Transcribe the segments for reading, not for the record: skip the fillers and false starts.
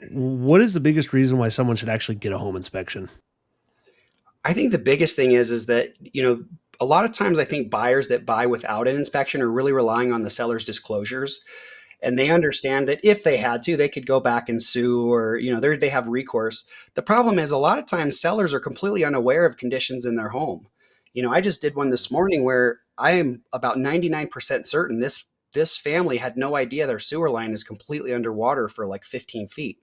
What is the biggest reason why someone should actually get a home inspection? I think the biggest thing is that, a lot of times I think buyers that buy without an inspection are really relying on the seller's disclosures. And they understand that if they had to, they could go back and sue, or, they have recourse. The problem is a lot of times sellers are completely unaware of conditions in their home. I just did one this morning where I am about 99% certain this family had no idea their sewer line is completely underwater for like 15 feet.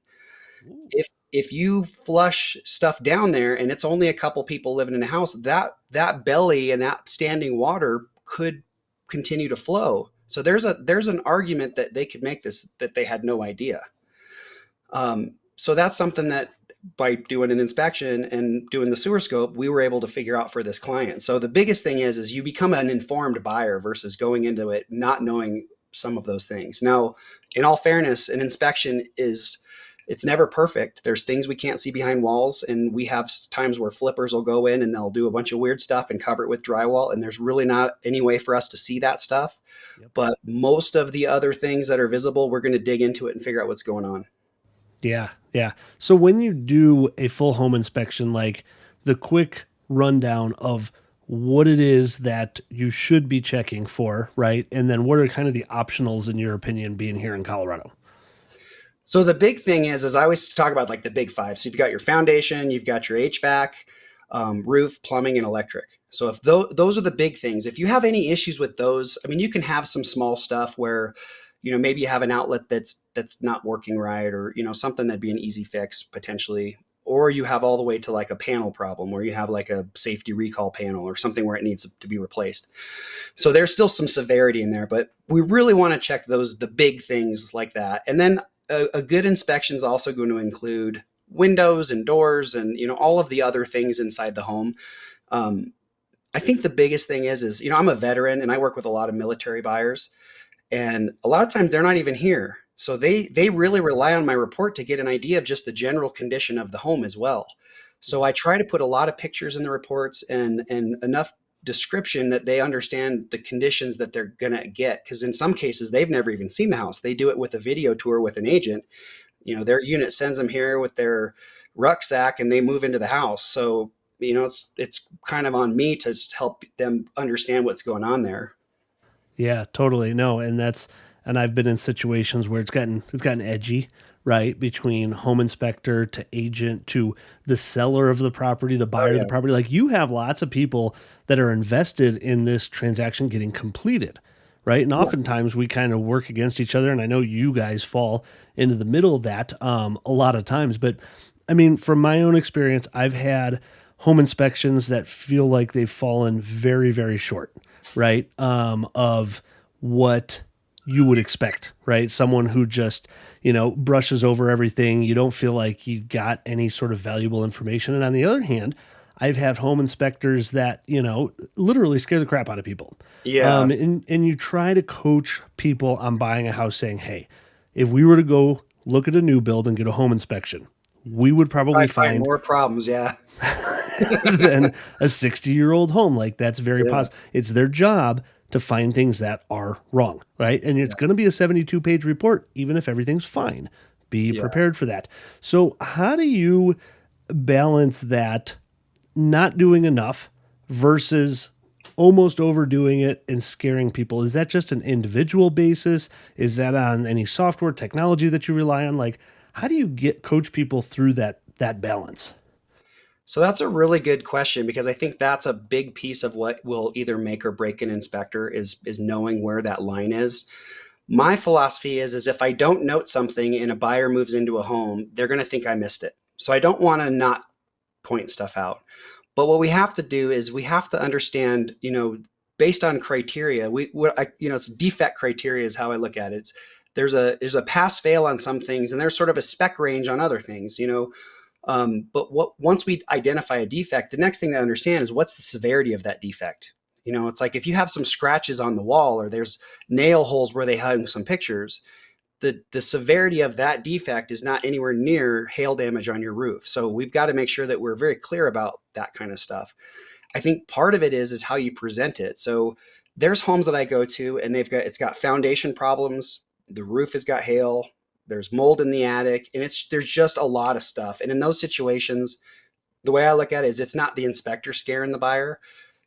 Ooh. If you flush stuff down there and it's only a couple people living in a house, that belly and that standing water could continue to flow. So there's an argument that they could make this, that they had no idea. So that's something that by doing an inspection and doing the sewer scope, we were able to figure out for this client. So the biggest thing is you become an informed buyer versus going into it not knowing some of those things. Now, in all fairness, an inspection is, it's never perfect. There's things we can't see behind walls, and we have times where flippers will go in and they'll do a bunch of weird stuff and cover it with drywall, and there's really not any way for us to see that stuff. Yep. But most of the other things that are visible, we're going to dig into it and figure out what's going on. Yeah, yeah. So when you do a full home inspection, like the quick rundown of what it is that you should be checking for, right? And then what are kind of the optionals in your opinion being here in Colorado? So the big thing is I always talk about like the big five. So you've got your foundation, you've got your HVAC, roof, plumbing, and electric. So if those are the big things, if you have any issues with those, I mean, you can have some small stuff where, maybe you have an outlet that's not working right, or something that'd be an easy fix potentially. Or you have all the way to like a panel problem where you have like a safety recall panel or something where it needs to be replaced. So there's still some severity in there, but we really want to check the big things like that. And then a good inspection is also going to include windows and doors and all of the other things inside the home. Um, I think the biggest thing is I'm a veteran and I work with a lot of military buyers, and a lot of times they're not even here. So they really rely on my report to get an idea of just the general condition of the home as well. So I try to put a lot of pictures in the reports and enough description that they understand the conditions that they're going to get, because in some cases they've never even seen the house. They do it with a video tour with an agent. Their unit sends them here with their rucksack and they move into the house. So it's kind of on me to help them understand what's going on there. Yeah, totally. No, and I've been in situations where it's gotten edgy, right? Between home inspector to agent to the seller of the property, the Oh buyer of the yeah. property. Like you have lots of people that are invested in this transaction getting completed, right? And Yeah. oftentimes we kind of work against each other. And I know you guys fall into the middle of that a lot of times. But I mean, from my own experience, I've had home inspections that feel like they've fallen very, very short, right? Of what you would expect, right? Someone who just, brushes over everything. You don't feel like you got any sort of valuable information. And on the other hand, I've had home inspectors that, literally scare the crap out of people. Yeah. And you try to coach people on buying a house saying, hey, if we were to go look at a new build and get a home inspection, we would probably Probably find find more problems. Yeah. than a 60-year-old home. Like that's very Yeah. positive. It's their job to find things that are wrong, right? And it's Yeah. going to be a 72-page report, even if everything's fine. Be Yeah. prepared for that. So, how do you balance that not doing enough versus almost overdoing it and scaring people? Is that just an individual basis? Is that on any software technology that you rely on? Like, how do you get coach people through that balance? So that's a really good question, because I think that's a big piece of what will either make or break an inspector is knowing where that line is. My philosophy is if I don't note something and a buyer moves into a home, they're going to think I missed it. So I don't want to not point stuff out. But what we have to do is we have to understand, based on criteria, it's defect criteria is how I look at it. There's a pass fail on some things, and there's sort of a spec range on other things. But once we identify a defect, the next thing to understand is what's the severity of that defect. It's like if you have some scratches on the wall or there's nail holes where they hung some pictures, the severity of that defect is not anywhere near hail damage on your roof. So we've got to make sure that we're very clear about that kind of stuff. I think part of it is how you present it. So there's homes that I go to and it's got foundation problems, the roof has got hail, there's mold in the attic, and there's just a lot of stuff. And in those situations, the way I look at it is it's not the inspector scaring the buyer.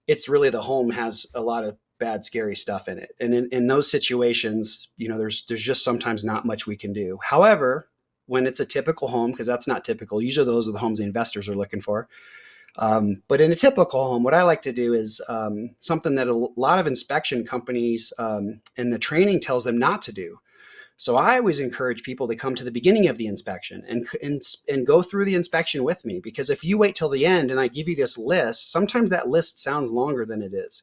It's really the home has a lot of bad, scary stuff in it. And in those situations, there's just sometimes not much we can do. However, when it's a typical home, because that's not typical, usually those are the homes the investors are looking for. But in a typical home, what I like to do is something that a lot of inspection companies and the training tells them not to do. So I always encourage people to come to the beginning of the inspection and go through the inspection with me, because if you wait till the end and I give you this list, sometimes that list sounds longer than it is.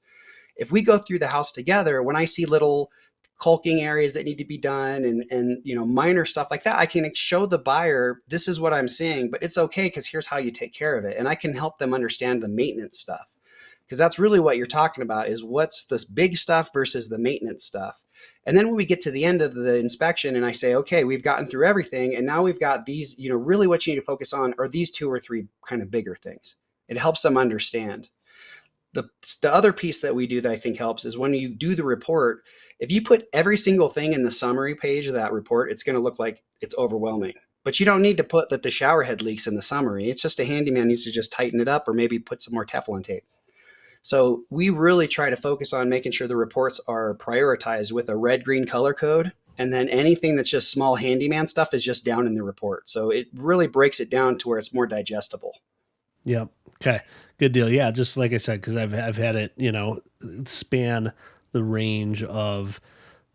If we go through the house together, when I see little caulking areas that need to be done and minor stuff like that, I can show the buyer, this is what I'm seeing, but it's okay because here's how you take care of it. And I can help them understand the maintenance stuff, because that's really what you're talking about, is what's this big stuff versus the maintenance stuff. And then when we get to the end of the inspection and I say, okay, we've gotten through everything, and now we've got these, really what you need to focus on are these 2 or 3 kind of bigger things. It helps them understand. The other piece that we do that I think helps is when you do the report, if you put every single thing in the summary page of that report, it's going to look like it's overwhelming. But you don't need to put that the shower head leaks in the summary. It's just a handyman needs to just tighten it up or maybe put some more Teflon tape. So we really try to focus on making sure the reports are prioritized with a red-green color code. And then anything that's just small handyman stuff is just down in the report. So it really breaks it down to where it's more digestible. Yeah. Okay. Good deal. Yeah. Just like I said, because I've had it, span the range of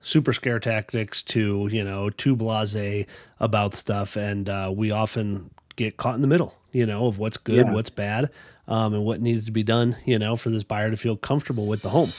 super scare tactics to, too blasé about stuff. And we often get caught in the middle, of what's good, Yeah. what's bad, and what needs to be done, for this buyer to feel comfortable with the home.